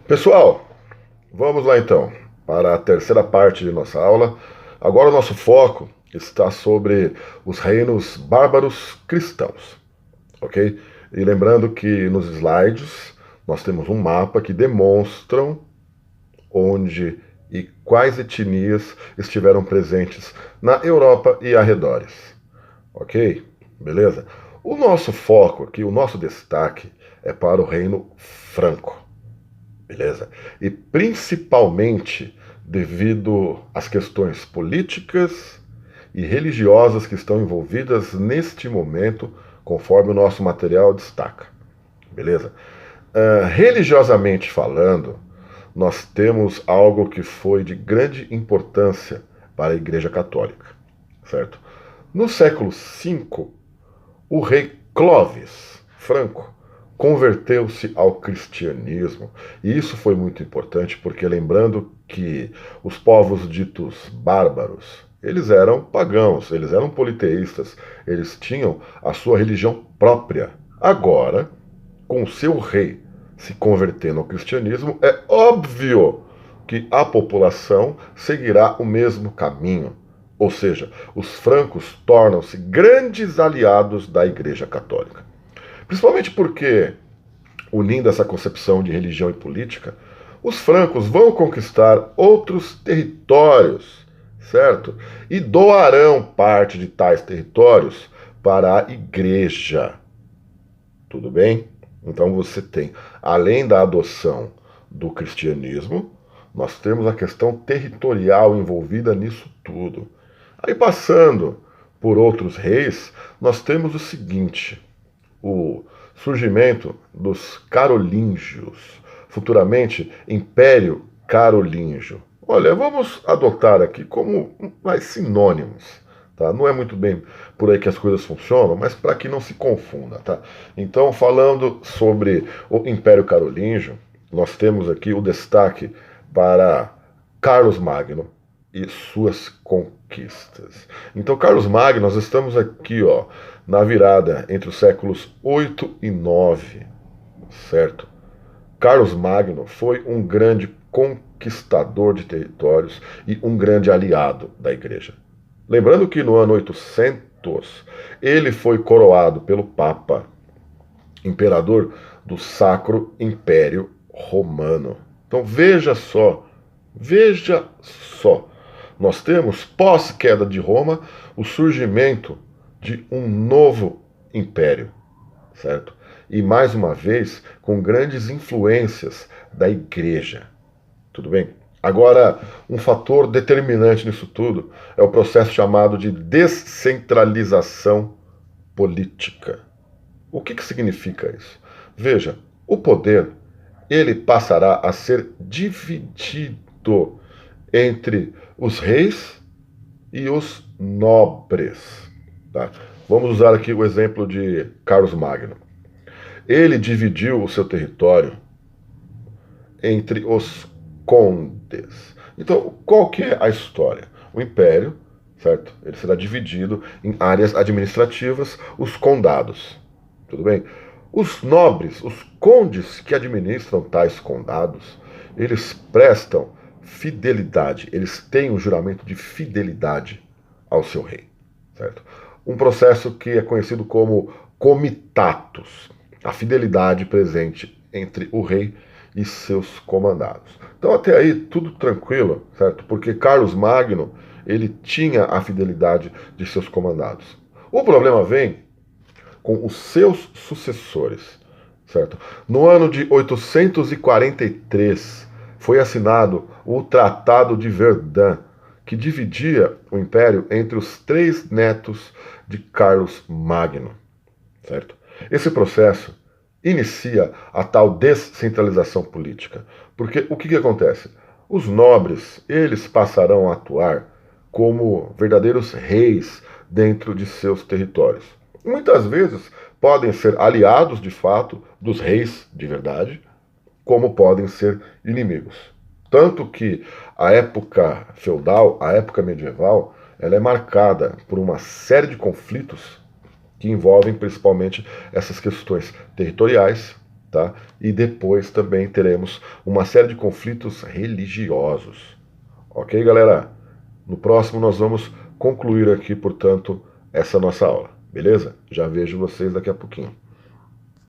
Pessoal, vamos lá então para a terceira parte de nossa aula. Agora o nosso foco está sobre os reinos bárbaros cristãos, ok? E lembrando que nos slides nós temos um mapa que demonstram onde e quais etnias estiveram presentes na Europa e arredores, ok? Beleza? O nosso foco aqui, o nosso destaque é para o reino franco. Beleza? E principalmente devido às questões políticas e religiosas que estão envolvidas neste momento, conforme o nosso material destaca. Beleza? Religiosamente falando, nós temos algo que foi de grande importância para a Igreja Católica, certo? No século V, o rei Clovis Franco converteu-se ao cristianismo. E isso foi muito importante porque, lembrando que os povos ditos bárbaros, eles eram pagãos, eles eram politeístas, eles tinham a sua religião própria. Agora, com o seu rei se convertendo ao cristianismo, é óbvio que a população seguirá o mesmo caminho. Ou seja, os francos tornam-se grandes aliados da Igreja Católica. Principalmente porque, unindo essa concepção de religião e política, os francos vão conquistar outros territórios, certo? E doarão parte de tais territórios para a Igreja. Tudo bem? Então você tem, além da adoção do cristianismo, nós temos a questão territorial envolvida nisso tudo. Aí passando por outros reis, nós temos o seguinte: o surgimento dos carolíngios, futuramente Império Carolíngio. Olha, vamos adotar aqui como mais sinônimos. Tá? Não é muito bem por aí que as coisas funcionam, mas para que não se confunda. Tá? Então, falando sobre o Império Carolíngio, nós temos aqui o destaque para Carlos Magno e suas conquistas. Então, Carlos Magno, nós estamos aqui, ó, na virada entre os séculos 8 e 9, certo? Carlos Magno foi um grande conquistador de territórios e um grande aliado da Igreja. Lembrando que no ano 800 ele foi coroado pelo Papa, imperador do Sacro Império Romano. Então veja só, nós temos, pós-queda de Roma, o surgimento de um novo império, certo? E mais uma vez, com grandes influências da Igreja. Tudo bem? Agora, um fator determinante nisso tudo é o processo chamado de descentralização política. O que significa isso? Veja, o poder ele passará a ser dividido entre os reis e os nobres. Tá? Vamos usar aqui o exemplo de Carlos Magno. Ele dividiu o seu território entre os condes. Então, qual que é a história? O império, certo? Ele será dividido em áreas administrativas, os condados. Tudo bem? Os nobres, os condes que administram tais condados, eles prestam fidelidade, eles têm um juramento de fidelidade ao seu rei, certo? Um processo que é conhecido como comitatus, a fidelidade presente entre o rei e seus comandados. Então até aí tudo tranquilo, certo? Porque Carlos Magno, ele tinha a fidelidade de seus comandados. O problema vem com os seus sucessores, certo? No ano de 843 foi assinado o Tratado de Verdun, que dividia o império entre os 3 netos de Carlos Magno, certo? Esse processo inicia a tal descentralização política, porque o que acontece? Os nobres, eles passarão a atuar como verdadeiros reis dentro de seus territórios. Muitas vezes podem ser aliados de fato dos reis de verdade, como podem ser inimigos. Tanto que a época feudal, a época medieval, ela é marcada por uma série de conflitos que envolvem principalmente essas questões territoriais tá? E depois também teremos uma série de conflitos religiosos. Ok, galera? No próximo nós vamos concluir aqui, portanto, essa nossa aula. Beleza? Já vejo vocês daqui a pouquinho.